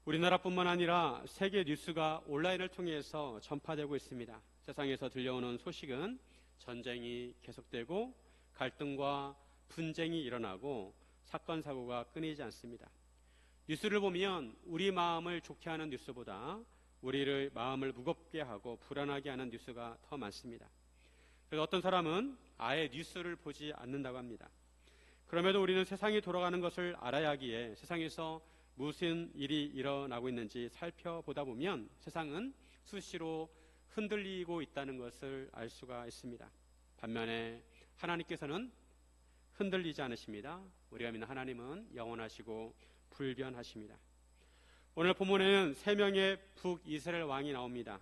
우리나라뿐만 아니라 세계 뉴스가 온라인을 통해서 전파되고 있습니다. 세상에서 들려오는 소식은 전쟁이 계속되고 갈등과 분쟁이 일어나고 사건 사고가 끊이지 않습니다. 뉴스를 보면 우리 마음을 좋게 하는 뉴스보다 우리를 마음을 무겁게 하고 불안하게 하는 뉴스가 더 많습니다. 그래서 어떤 사람은 아예 뉴스를 보지 않는다고 합니다. 그럼에도 우리는 세상이 돌아가는 것을 알아야 하기에 세상에서 무슨 일이 일어나고 있는지 살펴보다 보면 세상은 수시로 흔들리고 있다는 것을 알 수가 있습니다. 반면에 하나님께서는 흔들리지 않으십니다. 우리가 믿는 하나님은 영원하시고 불변하십니다. 오늘 본문에는 3명의 북이스라엘 왕이 나옵니다.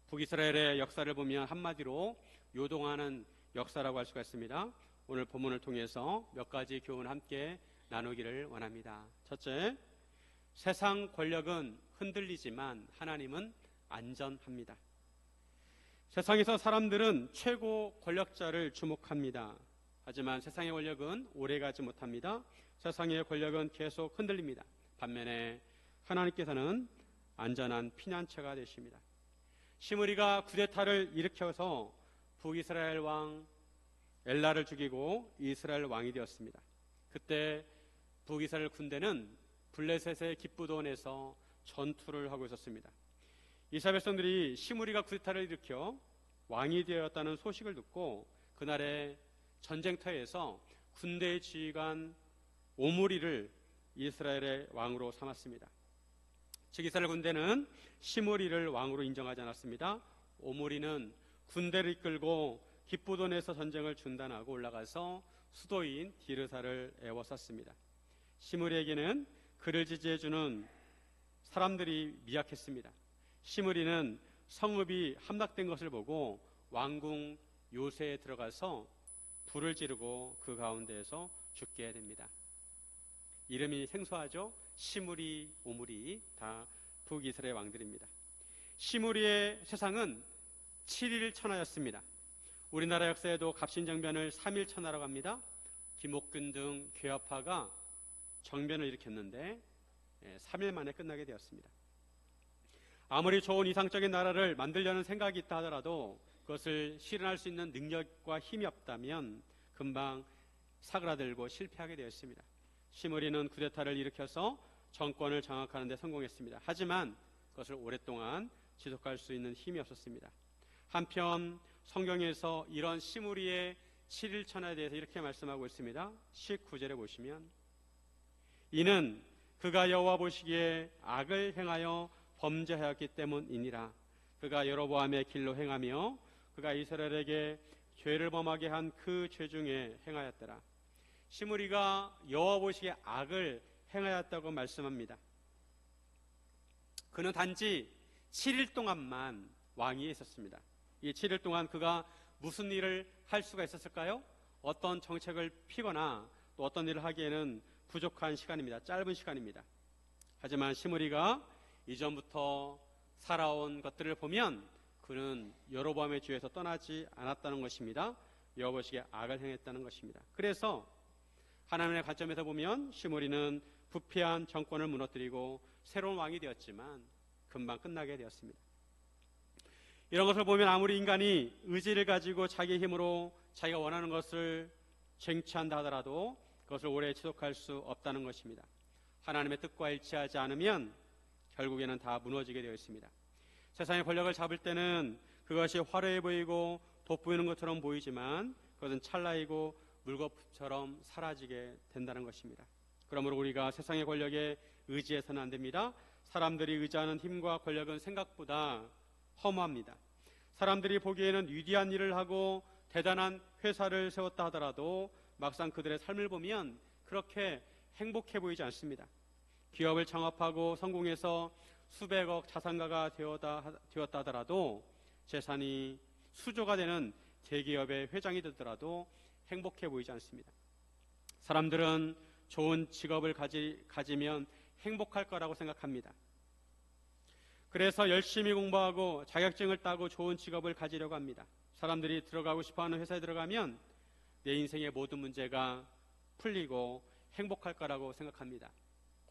북이스라엘의 역사를 보면 한마디로 요동하는 역사라고 할 수가 있습니다. 오늘 본문을 통해서 몇 가지 교훈을 함께 나누기를 원합니다. 첫째, 세상 권력은 흔들리지만 하나님은 안전합니다. 세상에서 사람들은 최고 권력자를 주목합니다. 하지만 세상의 권력은 오래가지 못합니다. 세상의 권력은 계속 흔들립니다. 반면에 하나님께서는 안전한 피난처가 되십니다. 시므리가 쿠데타를 일으켜서 북이스라엘 왕 엘라를 죽이고 이스라엘 왕이 되었습니다. 그때 북이스라엘 군대는 블레셋의 기브온에서 전투를 하고 있었습니다. 이스라엘 백성들이 시므리가 쿠데타를 일으켜 왕이 되었다는 소식을 듣고 그날의 전쟁터에서 군대의 지휘관 오므리를 이스라엘의 왕으로 삼았습니다. 즉 이스라엘 군대는 시므리를 왕으로 인정하지 않았습니다. 오므리는 군대를 이끌고 기브온에서 전쟁을 중단하고 올라가서 수도인 디르사를 에워쌌습니다. 시므리에게는 그를 지지해주는 사람들이 미약했습니다. 시므리는 성읍이 함락된 것을 보고 왕궁 요새에 들어가서 불을 지르고 그 가운데에서 죽게 됩니다. 이름이 생소하죠? 시므리, 오므리 다 북이스라엘 왕들입니다. 시므리의 세상은 7일 천하였습니다. 우리나라 역사에도 갑신정변을 3일 천하라고 합니다. 김옥균 등 괴화파가 정변을 일으켰는데 3일 만에 끝나게 되었습니다. 아무리 좋은 이상적인 나라를 만들려는 생각이 있다 하더라도 그것을 실현할 수 있는 능력과 힘이 없다면 금방 사그라들고 실패하게 되었습니다. 시므리는 쿠데타를 일으켜서 정권을 장악하는 데 성공했습니다. 하지만 그것을 오랫동안 지속할 수 있는 힘이 없었습니다. 한편 성경에서 이런 시므리의 7일 천하에 대해서 이렇게 말씀하고 있습니다. 19절에 보시면 이는 그가 여호와 보시기에 악을 행하여 범죄하였기 때문이니라. 그가 여로보암의 길로 행하며 그가 이스라엘에게 죄를 범하게 한 그 죄 중에 행하였더라. 시므리가 여호와 보시기에 악을 행하였다고 말씀합니다. 그는 단지 7일 동안만 왕위에 있었습니다. 이 7일 동안 그가 무슨 일을 할 수가 있었을까요? 어떤 정책을 피거나 또 어떤 일을 하기에는 부족한 시간입니다. 짧은 시간입니다. 하지만 시므리가 이전부터 살아온 것들을 보면 그는 여로보암의 죄에서 떠나지 않았다는 것입니다. 여호와 보시기에 악을 행했다는 것입니다. 그래서 하나님의 관점에서 보면 시므리는 부패한 정권을 무너뜨리고 새로운 왕이 되었지만 금방 끝나게 되었습니다. 이런 것을 보면 아무리 인간이 의지를 가지고 자기 힘으로 자기가 원하는 것을 쟁취한다 하더라도 그것을 오래 지속할 수 없다는 것입니다. 하나님의 뜻과 일치하지 않으면 결국에는 다 무너지게 되어 있습니다. 세상의 권력을 잡을 때는 그것이 화려해 보이고 돋보이는 것처럼 보이지만 그것은 찰나이고 물거품처럼 사라지게 된다는 것입니다. 그러므로 우리가 세상의 권력에 의지해서는 안 됩니다. 사람들이 의지하는 힘과 권력은 생각보다 허무합니다. 사람들이 보기에는 위대한 일을 하고 대단한 회사를 세웠다 하더라도 막상 그들의 삶을 보면 그렇게 행복해 보이지 않습니다. 기업을 창업하고 성공해서 수백억 자산가가 되었다 하더라도 재산이 수조가 되는 대기업의 회장이 되더라도 행복해 보이지 않습니다. 사람들은 좋은 직업을 가지면 행복할 거라고 생각합니다. 그래서 열심히 공부하고 자격증을 따고 좋은 직업을 가지려고 합니다. 사람들이 들어가고 싶어하는 회사에 들어가면 내 인생의 모든 문제가 풀리고 행복할 거라고 생각합니다.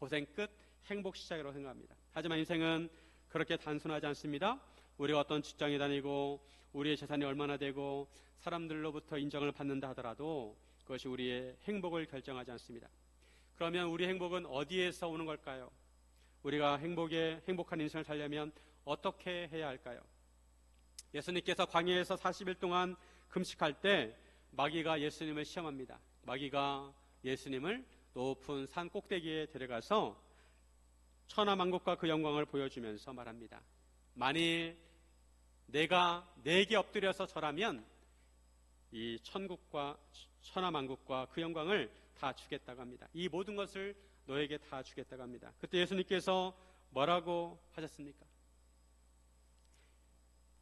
고생 끝 행복 시작이라고 생각합니다. 하지만 인생은 그렇게 단순하지 않습니다. 우리가 어떤 직장에 다니고 우리의 재산이 얼마나 되고 사람들로부터 인정을 받는다 하더라도 그것이 우리의 행복을 결정하지 않습니다. 그러면 우리 행복은 어디에서 오는 걸까요? 우리가 행복한 인생을 살려면 어떻게 해야 할까요? 예수님께서 광야에서 40일 동안 금식할 때 마귀가 예수님을 시험합니다. 마귀가 예수님을 높은 산 꼭대기에 데려가서 천하만국과 그 영광을 보여주면서 말합니다. 만일 내가 내게 엎드려서 절하면 이 천국과 천하만국과 그 영광을 다 주겠다고 합니다. 이 모든 것을 너에게 다 주겠다고 합니다. 그때 예수님께서 뭐라고 하셨습니까?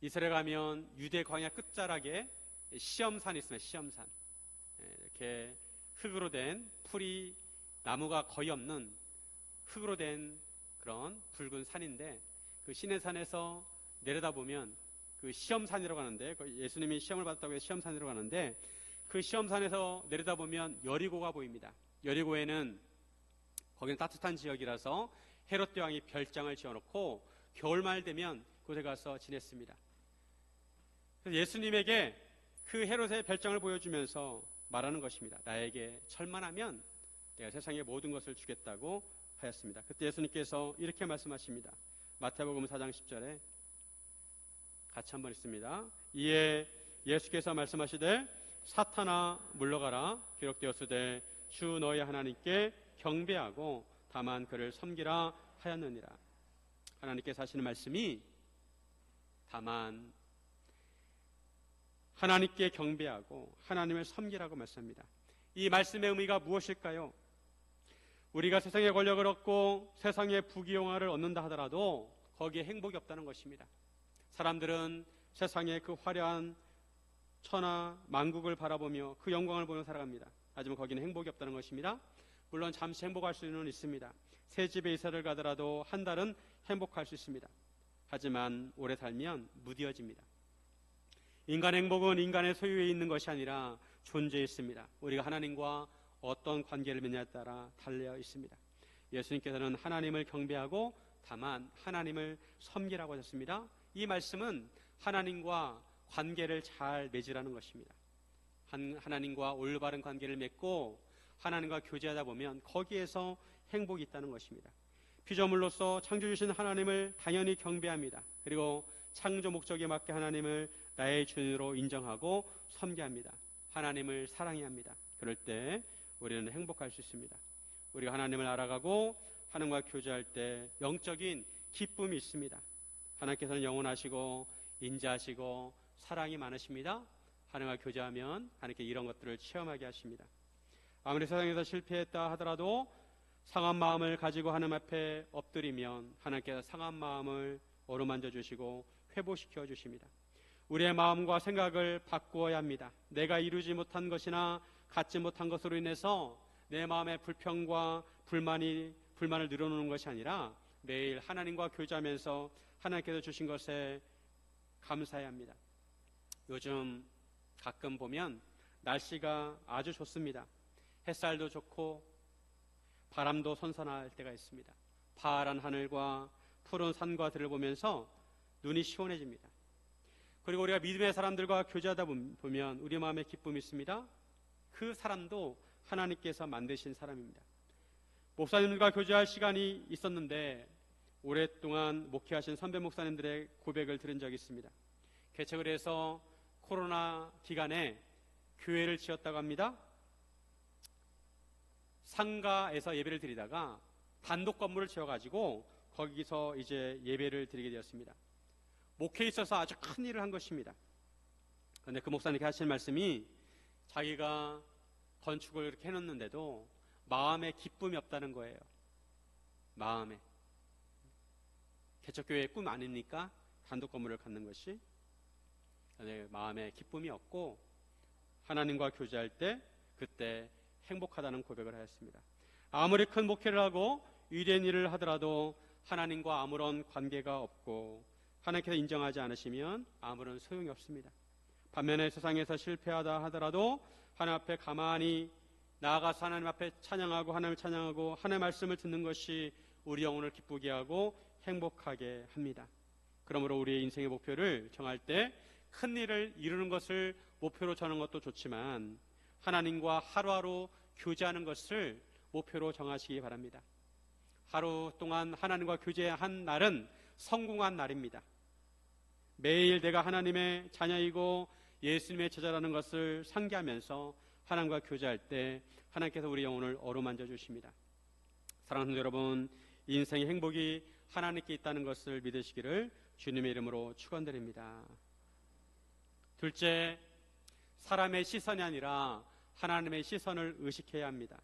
이스라엘 가면 유대 광야 끝자락에 시험산이 있습니다. 시험산. 이렇게 흙으로 된 풀이 나무가 거의 없는 흙으로 된 그런 붉은 산인데 그 시내산에서 내려다보면 그 시험산이라고 하는데 예수님이 시험을 받았다고 해서 시험산이라고 하는데 그 시험산에서 내려다보면 여리고가 보입니다. 여리고에는 거기는 따뜻한 지역이라서 헤롯 대왕이 별장을 지어놓고 겨울말 되면 그곳에 가서 지냈습니다. 그래서 예수님에게 그 헤롯의 별장을 보여주면서 말하는 것입니다. 나에게 절만하면 내가 세상의 모든 것을 주겠다고 하였습니다. 그때 예수님께서 이렇게 말씀하십니다. 마태복음 4장 10절에 같이 한번 읽습니다. 이에 예수께서 말씀하시되 사탄아 물러가라 기록되었으되 주 너희 하나님께 경배하고 다만 그를 섬기라 하였느니라. 하나님께서 하시는 말씀이 다만 하나님께 경배하고 하나님을 섬기라고 말씀합니다. 이 말씀의 의미가 무엇일까요? 우리가 세상의 권력을 얻고 세상의 부귀영화를 얻는다 하더라도 거기에 행복이 없다는 것입니다. 사람들은 세상의 그 화려한 천하 만국을 바라보며 그 영광을 보며 살아갑니다. 하지만 거기는 행복이 없다는 것입니다. 물론 잠시 행복할 수는 있습니다. 새 집에 이사를 가더라도 한 달은 행복할 수 있습니다. 하지만 오래 살면 무뎌집니다. 인간 행복은 인간의 소유에 있는 것이 아니라 존재에 있습니다. 우리가 하나님과 어떤 관계를 맺냐에 따라 달려 있습니다. 예수님께서는 하나님을 경배하고 다만 하나님을 섬기라고 하셨습니다. 이 말씀은 하나님과 관계를 잘 맺으라는 것입니다. 하나님과 올바른 관계를 맺고 하나님과 교제하다 보면 거기에서 행복이 있다는 것입니다. 피조물로서 창조주신 하나님을 당연히 경배합니다. 그리고 창조 목적에 맞게 하나님을 나의 주인으로 인정하고 섬겨합니다. 하나님을 사랑해야 합니다. 그럴 때 우리는 행복할 수 있습니다. 우리가 하나님을 알아가고 하나님과 교제할 때 영적인 기쁨이 있습니다. 하나님께서는 영원하시고 인자하시고 사랑이 많으십니다. 하나님과 교제하면 하나님께 이런 것들을 체험하게 하십니다. 아무리 세상에서 실패했다 하더라도 상한 마음을 가지고 하나님 앞에 엎드리면 하나님께서 상한 마음을 어루만져 주시고 회복시켜 주십니다. 우리의 마음과 생각을 바꾸어야 합니다. 내가 이루지 못한 것이나 갖지 못한 것으로 인해서 내 마음의 불평과 불만을 늘어놓는 것이 아니라 매일 하나님과 교제하면서 하나님께서 주신 것에 감사해야 합니다. 요즘 가끔 보면 날씨가 아주 좋습니다. 햇살도 좋고 바람도 선선할 때가 있습니다. 파란 하늘과 푸른 산과 들을 보면서 눈이 시원해집니다. 그리고 우리가 믿음의 사람들과 교제하다 보면 우리 마음에 기쁨이 있습니다. 그 사람도 하나님께서 만드신 사람입니다. 목사님들과 교제할 시간이 있었는데 오랫동안 목회하신 선배 목사님들의 고백을 들은 적이 있습니다. 개척을 해서 코로나 기간에 교회를 지었다고 합니다. 상가에서 예배를 드리다가 단독 건물을 지어가지고 거기서 이제 예배를 드리게 되었습니다. 목회에 있어서 아주 큰 일을 한 것입니다. 그런데 그 목사님께 하신 말씀이 자기가 건축을 이렇게 해놓는데도 마음에 기쁨이 없다는 거예요. 마음에. 개척교회의 꿈 아닙니까? 단독 건물을 갖는 것이. 마음에 기쁨이 없고 하나님과 교제할 때 그때 행복하다는 고백을 하였습니다. 아무리 큰 목회를 하고 위대한 일을 하더라도 하나님과 아무런 관계가 없고 하나님께서 인정하지 않으시면 아무런 소용이 없습니다. 반면에 세상에서 실패하다 하더라도 하나님 앞에 가만히 나아가서 하나님 앞에 찬양하고 하나님을 찬양하고 하나님의 말씀을 듣는 것이 우리 영혼을 기쁘게 하고 행복하게 합니다. 그러므로 우리의 인생의 목표를 정할 때 큰 일을 이루는 것을 목표로 정하는 것도 좋지만 하나님과 하루하루 교제하는 것을 목표로 정하시기 바랍니다. 하루 동안 하나님과 교제한 날은 성공한 날입니다. 매일 내가 하나님의 자녀이고 예수님의 제자라는 것을 상기하면서 하나님과 교제할 때 하나님께서 우리 영혼을 어루만져 주십니다. 사랑하는 여러분, 인생의 행복이 하나님께 있다는 것을 믿으시기를 주님의 이름으로 축원드립니다. 둘째, 사람의 시선이 아니라 하나님의 시선을 의식해야 합니다.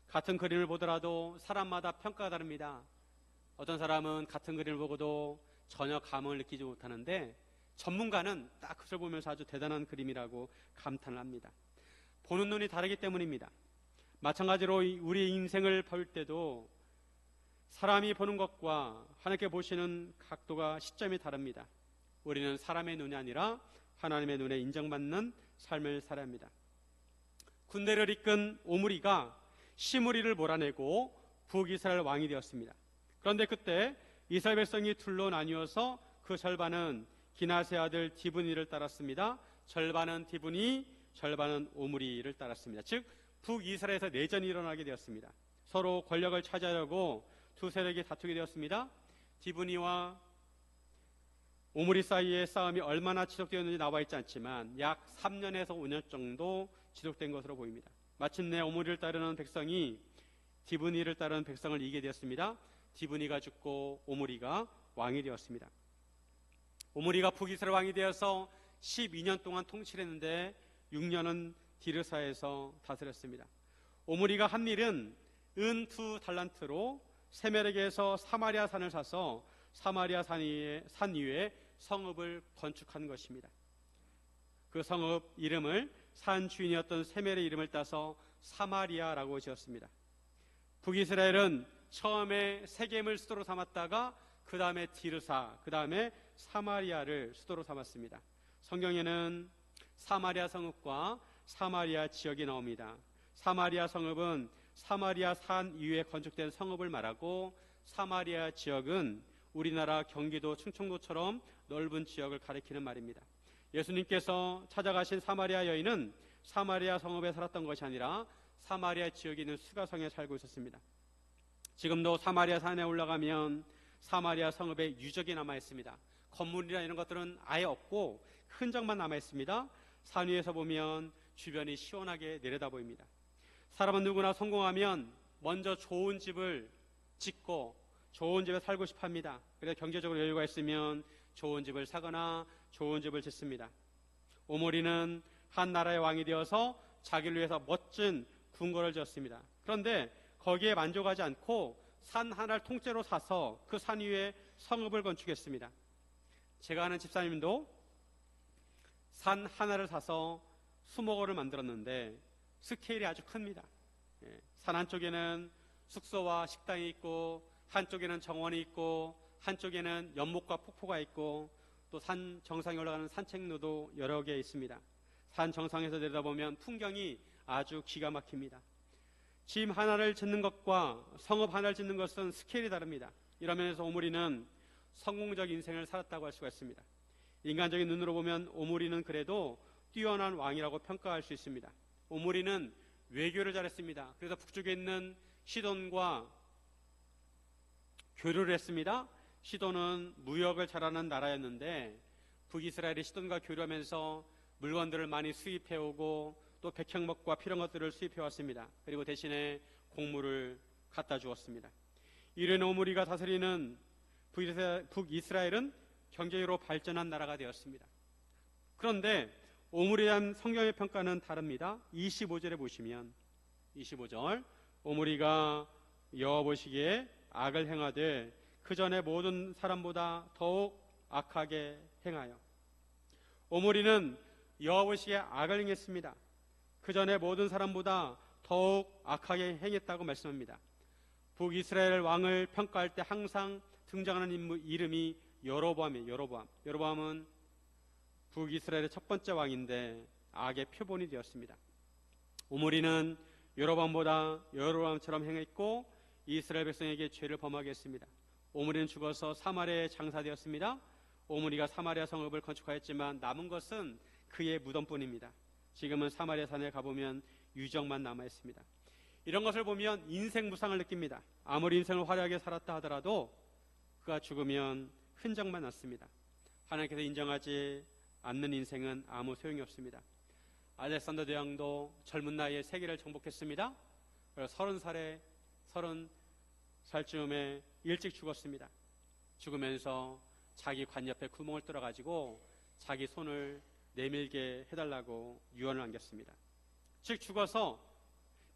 같은 그림을 보더라도 사람마다 평가가 다릅니다. 어떤 사람은 같은 그림을 보고도 전혀 감흥을 느끼지 못하는데 전문가는 딱 그걸 보면서 아주 대단한 그림이라고 감탄을 합니다. 보는 눈이 다르기 때문입니다. 마찬가지로 우리 인생을 볼 때도 사람이 보는 것과 하나님께 보시는 각도가 시점이 다릅니다. 우리는 사람의 눈이 아니라 하나님의 눈에 인정받는 삶을 살아야 합니다. 군대를 이끈 오므리가 시므리를 몰아내고 북이스라엘 왕이 되었습니다. 그런데 그때 이스라엘 백성이 둘로 나뉘어서 그 절반은 기나세 아들 디브니를 따랐습니다. 절반은 디브니, 절반은 오므리를 따랐습니다. 즉 북이스라엘에서 내전이 일어나게 되었습니다. 서로 권력을 차지하려고 두 세력이 다투게 되었습니다. 디브니와 오므리 사이의 싸움이 얼마나 지속되었는지 나와 있지 않지만 약 3년에서 5년 정도 지속된 것으로 보입니다. 마침내 오므리를 따르는 백성이 디브니를 따르는 백성을 이기게 되었습니다. 디브니가 죽고 오므리가 왕이 되었습니다. 오므리가 북이스라엘 왕이 되어서 12년 동안 통치를 했는데 6년은 디르사에서 다스렸습니다. 오므리가 한 일은 은 2달란트로 세멜에게서 사마리아 산을 사서 사마리아 산 위에 성읍을 건축한 것입니다. 그 성읍 이름을 산 주인이었던 세멜의 이름을 따서 사마리아라고 지었습니다. 북이스라엘은 처음에 세겜을 수도로 삼았다가 그 다음에 디르사, 그 다음에 사마리아를 수도로 삼았습니다. 성경에는 사마리아 성읍과 사마리아 지역이 나옵니다. 사마리아 성읍은 사마리아 산 위에 건축된 성읍을 말하고 사마리아 지역은 우리나라 경기도 충청도처럼 넓은 지역을 가리키는 말입니다. 예수님께서 찾아가신 사마리아 여인은 사마리아 성읍에 살았던 것이 아니라 사마리아 지역에 있는 수가성에 살고 있었습니다. 지금도 사마리아 산에 올라가면 사마리아 성읍에 유적이 남아 있습니다. 건물이나 이런 것들은 아예 없고 흔적만 남아 있습니다. 산 위에서 보면 주변이 시원하게 내려다 보입니다. 사람은 누구나 성공하면 먼저 좋은 집을 짓고 좋은 집에 살고 싶어 합니다. 그래서 경제적으로 여유가 있으면 좋은 집을 사거나 좋은 집을 짓습니다. 오므리는 한 나라의 왕이 되어서 자기를 위해서 멋진 궁궐을 지었습니다. 그런데 거기에 만족하지 않고 산 하나를 통째로 사서 그 산 위에 성읍을 건축했습니다. 제가 아는 집사님도 산 하나를 사서 수목원을 만들었는데 스케일이 아주 큽니다. 산 한쪽에는 숙소와 식당이 있고 한쪽에는 정원이 있고 한쪽에는 연못과 폭포가 있고 또 산 정상에 올라가는 산책로도 여러 개 있습니다. 산 정상에서 내려다보면 풍경이 아주 기가 막힙니다. 집 하나를 짓는 것과 성읍 하나를 짓는 것은 스케일이 다릅니다. 이런 면에서 오므리는 성공적 인생을 살았다고 할 수가 있습니다. 인간적인 눈으로 보면 오므리는 그래도 뛰어난 왕이라고 평가할 수 있습니다. 오므리는 외교를 잘했습니다. 그래서 북쪽에 있는 시돈과 교류를 했습니다. 시돈은 무역을 잘하는 나라였는데 북이스라엘이 시돈과 교류하면서 물건들을 많이 수입해오고 또 백향목과 필요한 것들을 수입해왔습니다. 그리고 대신에 곡물을 갖다 주었습니다. 이런 오므리가 다스리는 북이스라엘은 경제적으로 발전한 나라가 되었습니다. 그런데 오므리에 대한 성경의 평가는 다릅니다. 25절에 보시면 25절 오므리가 여호와 보시기에 악을 행하되 그 전에 모든 사람보다 더욱 악하게 행하여. 오므리는 여호와 보시기에 악을 행했습니다. 그 전에 모든 사람보다 더욱 악하게 행했다고 말씀합니다. 북이스라엘 왕을 평가할 때 항상 등장하는 인물 이름이 여로보암이에요. 여로보암은 북이스라엘의 첫 번째 왕인데 악의 표본이 되었습니다. 오므리는 여로보암보다 여로보암처럼 행했고 이스라엘 백성에게 죄를 범하게 했습니다. 오므리는 죽어서 사마리아에 장사되었습니다. 오므리가 사마리아 성읍을 건축하였지만 남은 것은 그의 무덤뿐입니다. 지금은 사마리아 산에 가보면 유적만 남아있습니다. 이런 것을 보면 인생 무상을 느낍니다. 아무리 인생을 화려하게 살았다 하더라도 그가 죽으면 흔적만 남습니다. 하나님께서 인정하지 않는 인생은 아무 소용이 없습니다. 알렉산더 대왕도 젊은 나이에 세계를 정복했습니다. 30살쯤에 일찍 죽었습니다. 죽으면서 자기 관 옆에 구멍을 뚫어가지고 자기 손을 내밀게 해달라고 유언을 남겼습니다. 즉 죽어서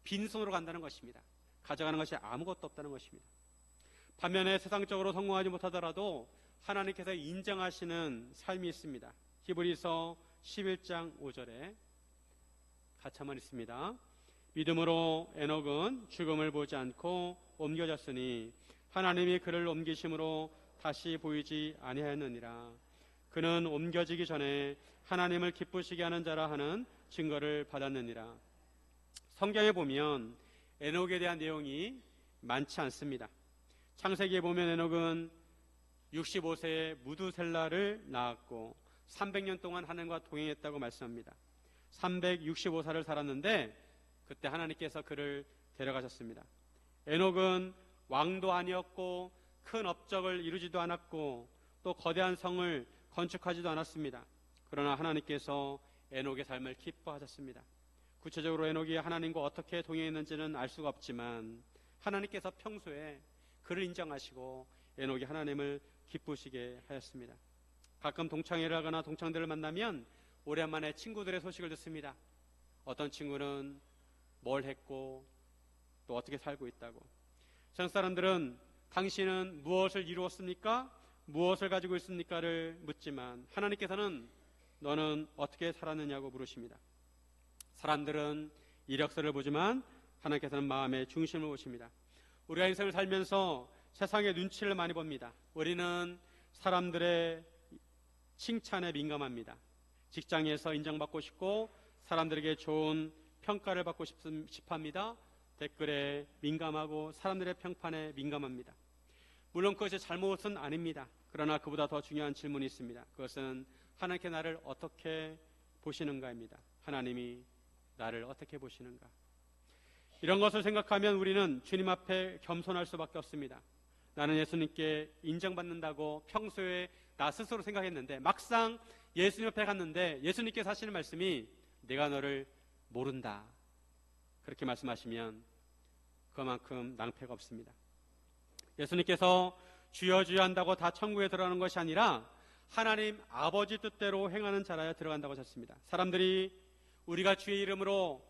빈손으로 간다는 것입니다. 가져가는 것이 아무것도 없다는 것입니다. 반면에 세상적으로 성공하지 못하더라도 하나님께서 인정하시는 삶이 있습니다. 히브리서 11장 5절에 같이 한번 있습니다. 믿음으로 에녹은 죽음을 보지 않고 옮겨졌으니 하나님이 그를 옮기심으로 다시 보이지 아니하였느니라. 그는 옮겨지기 전에 하나님을 기쁘시게 하는 자라 하는 증거를 받았느니라. 성경에 보면 에녹에 대한 내용이 많지 않습니다. 창세기에 보면 에녹은 65세에 무두셀라를 낳았고 300년 동안 하나님과 동행했다고 말씀합니다. 365살을 살았는데 그때 하나님께서 그를 데려가셨습니다. 에녹은 왕도 아니었고 큰 업적을 이루지도 않았고 또 거대한 성을 건축하지도 않았습니다. 그러나 하나님께서 에녹의 삶을 기뻐하셨습니다. 구체적으로 에녹이 하나님과 어떻게 동행했는지는 알 수가 없지만 하나님께서 평소에 그를 인정하시고 에녹이 하나님을 기쁘시게 하였습니다. 가끔 동창회를 하거나 동창들을 만나면 오랜만에 친구들의 소식을 듣습니다. 어떤 친구는 뭘 했고 또 어떻게 살고 있다고. 세상 사람들은 당신은 무엇을 이루었습니까? 무엇을 가지고 있습니까를 묻지만 하나님께서는 너는 어떻게 살았느냐고 물으십니다. 사람들은 이력서를 보지만 하나님께서는 마음의 중심을 보십니다. 우리가 인생을 살면서 세상의 눈치를 많이 봅니다. 우리는 사람들의 칭찬에 민감합니다. 직장에서 인정받고 싶고 사람들에게 좋은 평가를 받고 싶합니다. 댓글에 민감하고 사람들의 평판에 민감합니다. 물론 그것이 잘못은 아닙니다. 그러나 그보다 더 중요한 질문이 있습니다. 그것은 하나님께 나를 어떻게 보시는가입니다. 하나님이 나를 어떻게 보시는가. 이런 것을 생각하면 우리는 주님 앞에 겸손할 수밖에 없습니다. 나는 예수님께 인정받는다고 평소에 나 스스로 생각했는데 막상 예수님 앞에 갔는데 예수님께서 하시는 말씀이 내가 너를 모른다. 그렇게 말씀하시면 그만큼 낭패가 없습니다. 예수님께서 주여 주여 한다고 다 천국에 들어가는 것이 아니라 하나님 아버지 뜻대로 행하는 자라야 들어간다고 하셨습니다. 사람들이 우리가 주의 이름으로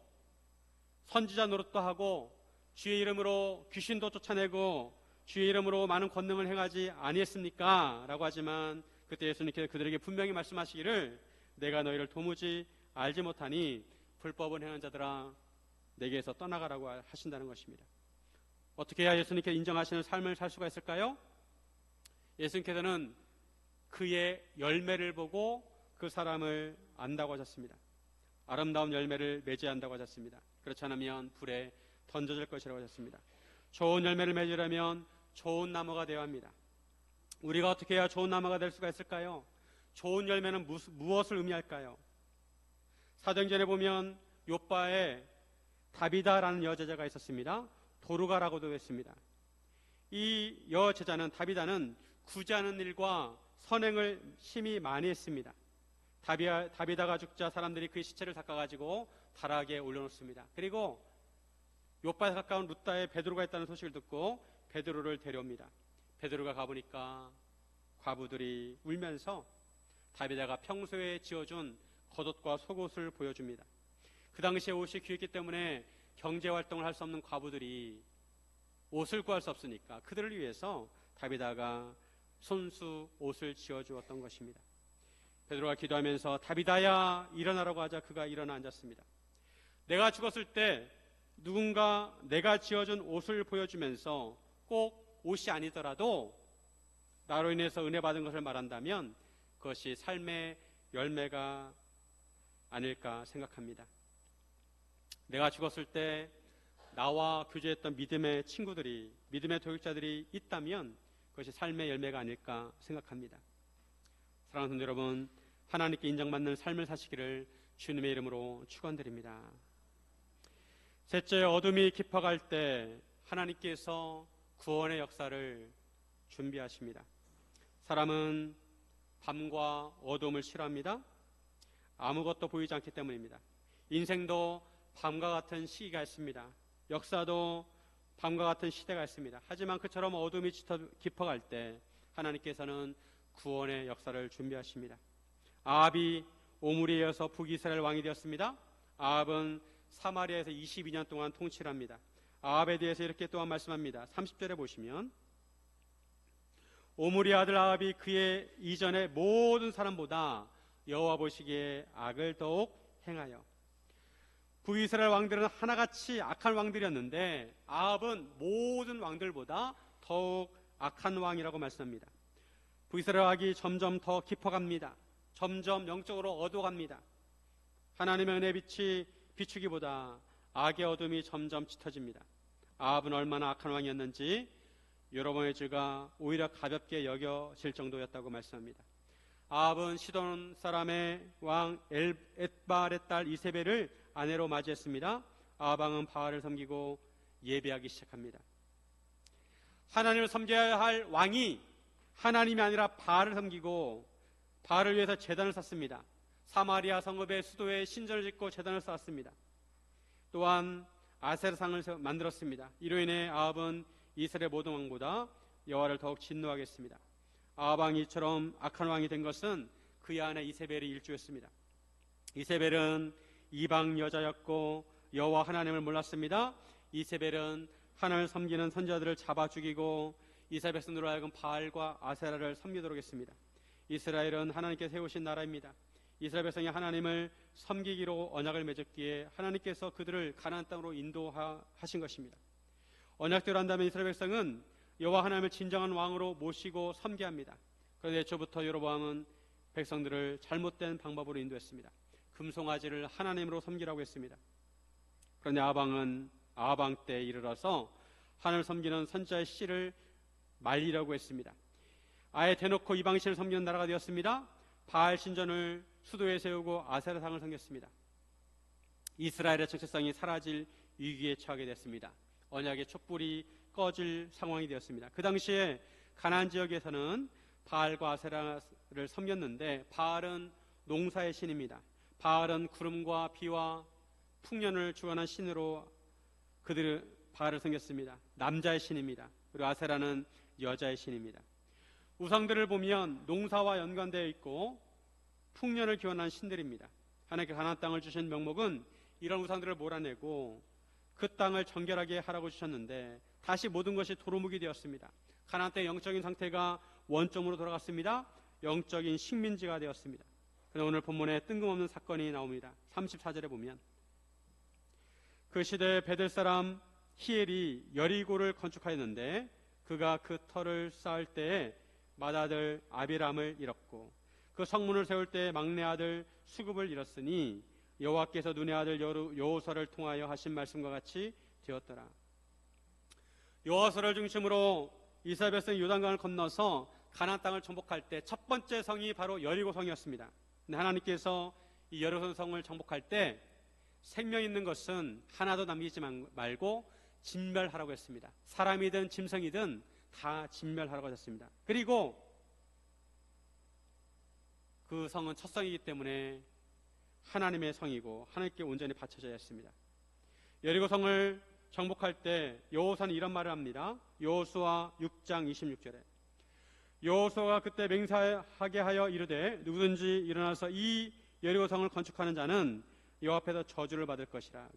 선지자 노릇도 하고 주의 이름으로 귀신도 쫓아내고 주의 이름으로 많은 권능을 행하지 아니했습니까? 라고 하지만 그때 예수님께서 그들에게 분명히 말씀하시기를 내가 너희를 도무지 알지 못하니 불법을 행한 자들아 내게서 떠나가라고 하신다는 것입니다. 어떻게 해야 예수님께 인정하시는 삶을 살 수가 있을까요? 예수님께서는 그의 열매를 보고 그 사람을 안다고 하셨습니다. 아름다운 열매를 맺어야 한다고 하셨습니다. 그렇지 않으면 불에 던져질 것이라고 하셨습니다. 좋은 열매를 맺으려면 좋은 나무가 되어야 합니다. 우리가 어떻게 해야 좋은 나무가 될 수가 있을까요? 좋은 열매는 무엇을 의미할까요? 사도행전에 보면 욥바에 다비다라는 여제자가 있었습니다. 도르가라고도 했습니다. 이 여제자는 다비다는 굳이 않은 일과 선행을 심히 많이 했습니다. 다비다가 죽자 사람들이 그의 시체를 닦아가지고 다락에 올려놓습니다. 그리고 욥바에 가까운 룻다에 베드로가 있다는 소식을 듣고 베드로를 데려옵니다. 베드로가 가보니까 과부들이 울면서 다비다가 평소에 지어준 겉옷과 속옷을 보여줍니다. 그 당시에 옷이 귀했기 때문에 경제활동을 할 수 없는 과부들이 옷을 구할 수 없으니까 그들을 위해서 다비다가 손수 옷을 지어주었던 것입니다. 베드로가 기도하면서 다비다야 일어나라고 하자 그가 일어나 앉았습니다. 내가 죽었을 때 누군가 내가 지어준 옷을 보여주면서 꼭 옷이 아니더라도 나로 인해서 은혜 받은 것을 말한다면 그것이 삶의 열매가 아닐까 생각합니다. 내가 죽었을 때 나와 교제했던 믿음의 친구들이, 믿음의 교육자들이 있다면 그것이 삶의 열매가 아닐까 생각합니다. 사랑하는 성도 여러분, 하나님께 인정받는 삶을 사시기를 주님의 이름으로 축원드립니다. 셋째, 어둠이 깊어갈 때 하나님께서 구원의 역사를 준비하십니다. 사람은 밤과 어둠을 싫어합니다. 아무것도 보이지 않기 때문입니다. 인생도 밤과 같은 시기가 있습니다. 역사도 밤과 같은 시대가 있습니다. 하지만 그처럼 어둠이 깊어갈 때 하나님께서는 구원의 역사를 준비하십니다. 아합이 오므리에 이어서 북이스라엘 왕이 되었습니다. 아합은 사마리아에서 22년 동안 통치를 합니다. 아합에 대해서 이렇게 또한 말씀합니다. 30절에 보시면 오므리 아들 아합이 그의 이전의 모든 사람보다 여호와 보시기에 악을 더욱 행하여. 북이스라엘 왕들은 하나같이 악한 왕들이었는데 아합은 모든 왕들보다 더욱 악한 왕이라고 말씀합니다. 북이스라엘 악이 점점 더 깊어갑니다. 점점 영적으로 어두워갑니다. 하나님의 은혜 빛이 비추기보다 악의 어둠이 점점 짙어집니다. 아합은 얼마나 악한 왕이었는지 여로보암의 죄가 오히려 가볍게 여겨질 정도였다고 말씀합니다. 아합은 시돈 사람의 왕 엣바알의 딸 이세벨을 아내로 맞이했습니다. 아합 왕은 바알을 섬기고 예배하기 시작합니다. 하나님을 섬겨야 할 왕이 하나님이 아니라 바알을 섬기고 바알을 위해서 제단을 쌓습니다. 사마리아 성읍의 수도에 신전을 짓고 제단을 쌓았습니다. 또한 아세라상을 만들었습니다. 이로 인해 아합은 이스라엘 모든 왕보다 여호와를 더욱 진노하게 했습니다. 아합 왕이 이처럼 악한 왕이 된 것은 그의 아내 이세벨이 일조했습니다. 이세벨은 이방 여자였고 여호와 하나님을 몰랐습니다. 이세벨은 하나님을 섬기는 선지자들을 잡아 죽이고 이스라엘 백성으로 하여금 바알과 아세라를 섬기도록 했습니다. 이스라엘은 하나님께 세우신 나라입니다. 이스라엘 백성이 하나님을 섬기기로 언약을 맺었기에 하나님께서 그들을 가나안 땅으로 인도하신 것입니다. 언약대로 한다면 이스라엘 백성은 여호와 하나님을 진정한 왕으로 모시고 섬겨합니다. 그런데 애초부터 여로보암은 백성들을 잘못된 방법으로 인도했습니다. 금송아지를 하나님으로 섬기라고 했습니다. 그런데 아합왕은 아합왕 때에 이르러서 하나님을 섬기는 선지자의 씨를 말리려고 했습니다. 아예 대놓고 이방신을 섬기는 나라가 되었습니다. 바알 신전을 수도에 세우고 아세라상을 섬겼습니다. 이스라엘의 정체성이 사라질 위기에 처하게 됐습니다. 언약의 촛불이 꺼질 상황이 되었습니다. 그 당시에 가나안 지역에서는 바알과 아세라를 섬겼는데 바알은 농사의 신입니다. 바알은 구름과 비와 풍년을 주관한 신으로 그들은 바알을 섬겼습니다. 남자의 신입니다. 그리고 아세라는 여자의 신입니다. 우상들을 보면 농사와 연관되어 있고 풍년을 기원한 신들입니다. 하나님께 가나안 땅을 주신 명목은 이런 우상들을 몰아내고 그 땅을 정결하게 하라고 주셨는데 다시 모든 것이 도루묵이 되었습니다. 가나안 땅의 영적인 상태가 원점으로 돌아갔습니다. 영적인 식민지가 되었습니다. 그런데 오늘 본문에 뜬금없는 사건이 나옵니다. 34절에 보면 그 시대에 베델 사람 히엘이 여리고를 건축하였는데 그가 그 터를 쌓을 때에 맏아들 아비람을 잃었고 그 성문을 세울 때에 막내 아들 수굽을 잃었으니 여호와께서 눈의 아들 여호수아를 통하여 하신 말씀과 같이 되었더라. 여호수아를 중심으로 이스라엘 백성이 요단강을 건너서 가나안 땅을 정복할 때 첫 번째 성이 바로 여리고 성이었습니다. 근데 하나님께서 이 여리고 성을 정복할 때 생명 있는 것은 하나도 남기지 말고 진멸하라고 했습니다. 사람이든 짐승이든 다 진멸하라고 하셨습니다. 그리고 그 성은 첫 성이기 때문에 하나님의 성이고 하나님께 온전히 바쳐져야 했습니다. 여리고 성을 정복할 때 여호수아는 이런 말을 합니다. 여호수아 6장 26절에 여호수아가 그때 맹세하게 하여 이르되 누구든지 일어나서 이 여리고 성을 건축하는 자는 여호와 앞에서 저주를 받을 것이라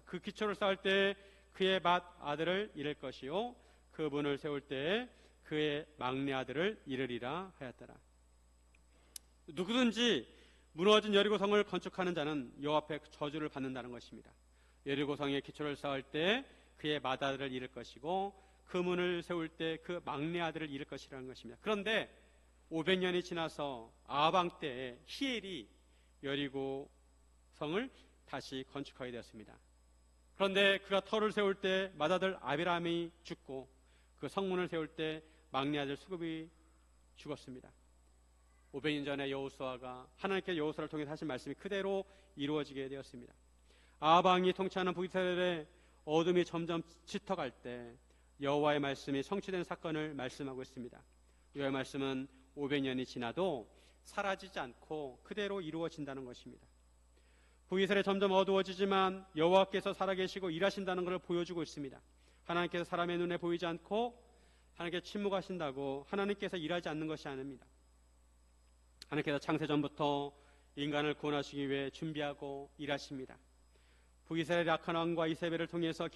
그 기초를 쌓을 때 그의 맏 아들을 잃을 것이요 그 문을 세울 때 그의 막내 아들을 잃으리라 하였더라. 누구든지 무너진 여리고 성을 건축하는 자는 여호와 앞에 저주를 받는다는 것입니다. 여리고 성의 기초를 쌓을 때 그의 맏 아들을 잃을 것이고 그 문을 세울 때 그 막내 아들을 잃을 것이라는 것입니다. 그런데 500년이 지나서 아합 왕 때에 히엘이 여리고 성을 다시 건축하게 되었습니다. 그런데 그가 터를 세울 때 맏아들 아비람이 죽고 그 성문을 세울 때 막내 아들 수굽이 죽었습니다. 500년 전에 여호수아가 하나님께서 여호수아를 통해 하신 말씀이 그대로 이루어지게 되었습니다. 아방이 통치하는 북이스라엘의 어둠이 점점 짙어갈 때 여호와의 말씀이 성취된 사건을 말씀하고 있습니다. 여호와의 말씀은 500년이 지나도 사라지지 않고 그대로 이루어진다는 것입니다. 북이스라엘이 점점 어두워지지만 여호와께서 살아계시고 일하신다는 것을 보여주고 있습니다. 하나님께서 사람의 눈에 보이지 않고 하나님께서 침묵하신다고 하나님께서 일하지 않는 것이 아닙니다. 하나님께서 창세전부터 인간을 구원하시기 위해 준비하고 일하십니다. 북이스라엘의 악한 왕과 이세벨을 통해서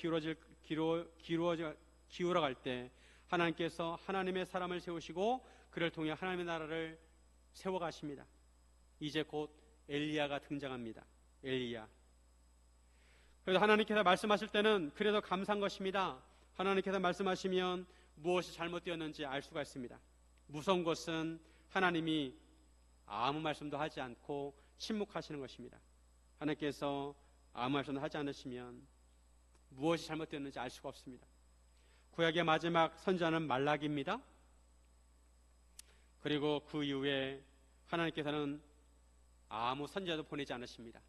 기울어갈 때 하나님께서 하나님의 사람을 세우시고 그를 통해 하나님의 나라를 세워가십니다. 이제 곧 엘리야가 등장합니다. 엘리야. 그래서 하나님께서 말씀하실 때는 그래도 감사한 것입니다. 하나님께서 말씀하시면 무엇이 잘못되었는지 알 수가 있습니다. 무서운 것은 하나님이 아무 말씀도 하지 않고 침묵하시는 것입니다. 하나님께서 아무 말씀도 하지 않으시면 무엇이 잘못되었는지 알 수가 없습니다. 구약의 마지막 선지자는 말라기입니다. 그리고 그 이후에 하나님께서는 아무 선지자도 보내지 않으십니다.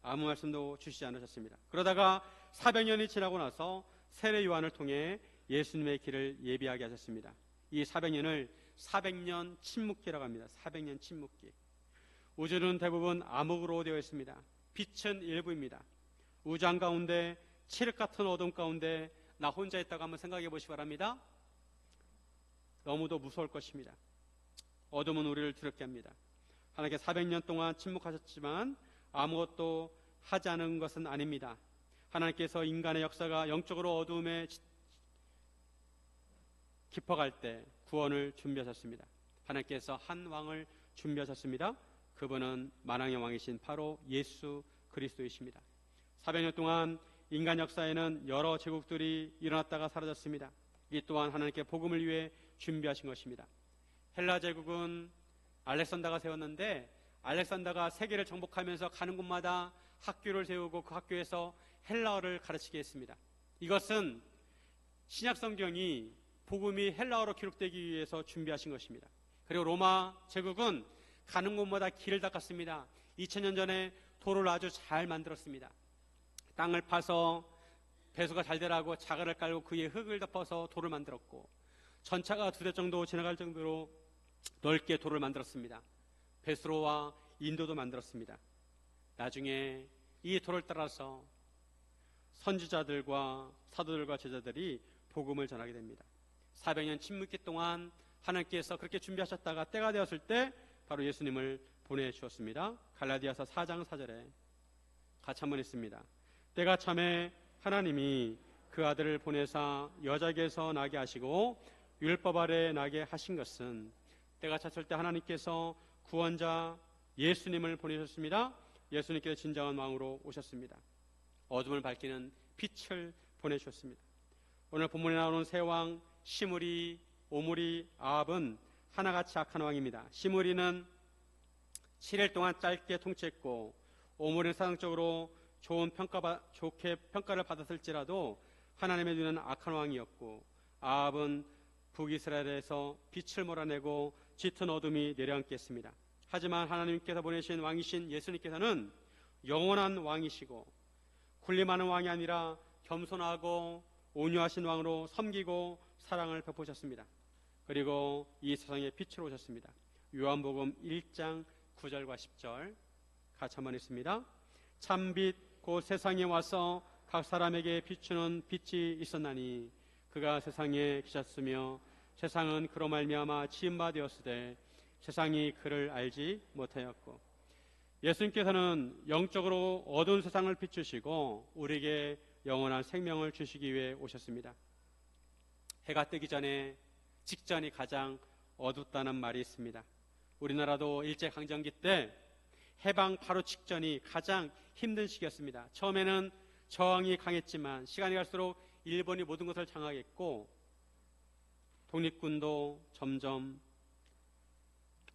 아무 말씀도 주시지 않으셨습니다. 그러다가 400년이 지나고 나서 세례 요한을 통해 예수님의 길을 예비하게 하셨습니다. 이 400년을 400년 침묵기라고 합니다. 400년 침묵기. 우주는 대부분 암흑으로 되어 있습니다. 빛은 일부입니다. 우주 한가운데 칠흑 같은 어둠 가운데 나 혼자 있다고 한번 생각해 보시기 바랍니다. 너무도 무서울 것입니다. 어둠은 우리를 두렵게 합니다. 하나님께 400년 동안 침묵하셨지만 아무것도 하지 않은 것은 아닙니다. 하나님께서 인간의 역사가 영적으로 어두움에 깊어갈 때 구원을 준비하셨습니다. 하나님께서 한 왕을 준비하셨습니다. 그분은 만왕의 왕이신 바로 예수 그리스도이십니다. 400년 동안 인간 역사에는 여러 제국들이 일어났다가 사라졌습니다. 이 또한 하나님께 복음을 위해 준비하신 것입니다. 헬라 제국은 알렉산더가 세웠는데 알렉산더가 세계를 정복하면서 가는 곳마다 학교를 세우고 그 학교에서 헬라어를 가르치게 했습니다. 이것은 신약 성경이 복음이 헬라어로 기록되기 위해서 준비하신 것입니다. 그리고 로마 제국은 가는 곳마다 길을 닦았습니다. 2000년 전에 도로를 아주 잘 만들었습니다. 땅을 파서 배수가 잘 되라고 자갈을 깔고 그 위에 흙을 덮어서 도를 만들었고 전차가 2대 정도 지나갈 정도로 넓게 도를 만들었습니다. 베스로와 인도도 만들었습니다. 나중에 이 도를 따라서 선지자들과 사도들과 제자들이 복음을 전하게 됩니다. 400년 침묵기 동안 하나님께서 그렇게 준비하셨다가 때가 되었을 때 바로 예수님을 보내주었습니다. 갈라디아서 4장 4절에 같이 한번 읽습니다. 때가 참에 하나님이 그 아들을 보내사 여자에게서 나게 하시고 율법 아래 나게 하신 것은 때가 찼을 때 하나님께서 구원자 예수님을 보내셨습니다. 예수님께서 진정한 왕으로 오셨습니다. 어둠을 밝히는 빛을 보내주셨습니다. 오늘 본문에 나오는 세 왕 시므리, 오므리, 아합은 하나같이 악한 왕입니다. 시므리는 7일 동안 짧게 통치했고 오므리는 사상적으로 좋게 평가를 받았을지라도 하나님의 눈에는 악한 왕이었고 아합은 북이스라엘에서 빛을 몰아내고 짙은 어둠이 내려앉게 했습니다. 하지만 하나님께서 보내신 왕이신 예수님께서는 영원한 왕이시고 군림하는 왕이 아니라 겸손하고 온유하신 왕으로 섬기고 사랑을 베푸셨습니다. 그리고 이 세상에 빛으로 오셨습니다. 요한복음 1장 9절과 10절 같이 한번 읽습니다. 참빛 곧 세상에 와서 각 사람에게 비추는 빛이 있었나니 그가 세상에 계셨으며 세상은 그로 말미암아 지은 바 되었으되 세상이 그를 알지 못하였고 예수님께서는 영적으로 어두운 세상을 비추시고 우리에게 영원한 생명을 주시기 위해 오셨습니다. 해가 뜨기 전에 직전이 가장 어둡다는 말이 있습니다. 우리나라도 일제강점기 때 해방 바로 직전이 가장 힘든 시기였습니다. 처음에는 저항이 강했지만 시간이 갈수록 일본이 모든 것을 장악했고 독립군도 점점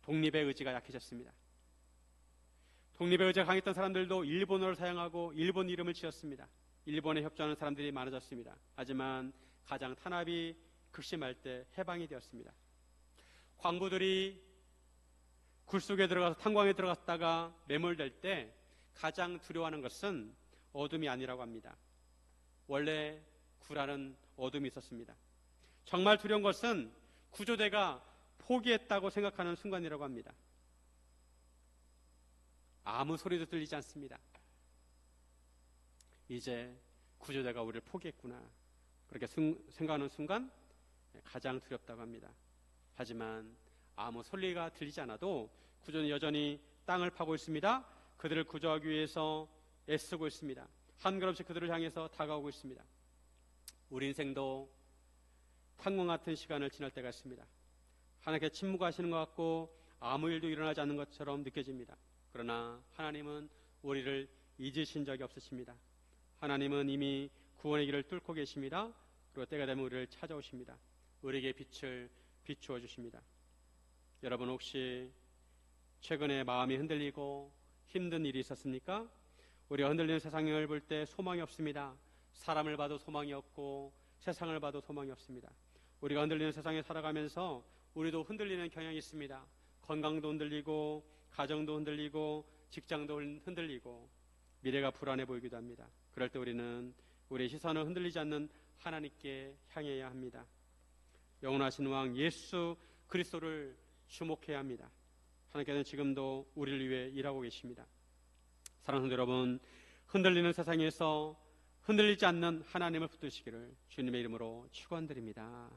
독립의 의지가 약해졌습니다. 독립의 의지가 강했던 사람들도 일본어를 사용하고 일본 이름을 지었습니다. 일본에 협조하는 사람들이 많아졌습니다. 하지만 가장 탄압이 극심할 때 해방이 되었습니다. 광부들이 굴속에 들어가서 탄광에 들어갔다가 매몰될 때 가장 두려워하는 것은 어둠이 아니라고 합니다. 원래 굴 안은 어둠이 있었습니다. 정말 두려운 것은 구조대가 포기했다고 생각하는 순간이라고 합니다. 아무 소리도 들리지 않습니다. 이제 구조대가 우리를 포기했구나, 그렇게 생각하는 순간 가장 두렵다고 합니다. 하지만 아무 소리가 들리지 않아도 구조는 여전히 땅을 파고 있습니다. 그들을 구조하기 위해서 애쓰고 있습니다. 한 걸음씩 그들을 향해서 다가오고 있습니다. 우리 인생도 탄광 같은 시간을 지날 때가 있습니다. 하나님께 침묵하시는 것 같고 아무 일도 일어나지 않는 것처럼 느껴집니다. 그러나 하나님은 우리를 잊으신 적이 없으십니다. 하나님은 이미 구원의 길을 뚫고 계십니다. 그리고 때가 되면 우리를 찾아오십니다. 우리에게 빛을 비추어 주십니다. 여러분, 혹시 최근에 마음이 흔들리고 힘든 일이 있었습니까? 우리가 흔들리는 세상을 볼 때 소망이 없습니다. 사람을 봐도 소망이 없고 세상을 봐도 소망이 없습니다. 우리가 흔들리는 세상에 살아가면서 우리도 흔들리는 경향이 있습니다. 건강도 흔들리고 가정도 흔들리고 직장도 흔들리고 미래가 불안해 보이기도 합니다. 그럴 때 우리는 우리의 시선을 흔들리지 않는 하나님께 향해야 합니다. 영원하신 왕 예수 그리스도를 주목해야 합니다. 하나님께서는 지금도 우리를 위해 일하고 계십니다. 사랑하는 여러분, 흔들리는 세상에서 흔들리지 않는 하나님을 붙드시기를 주님의 이름으로 축원드립니다.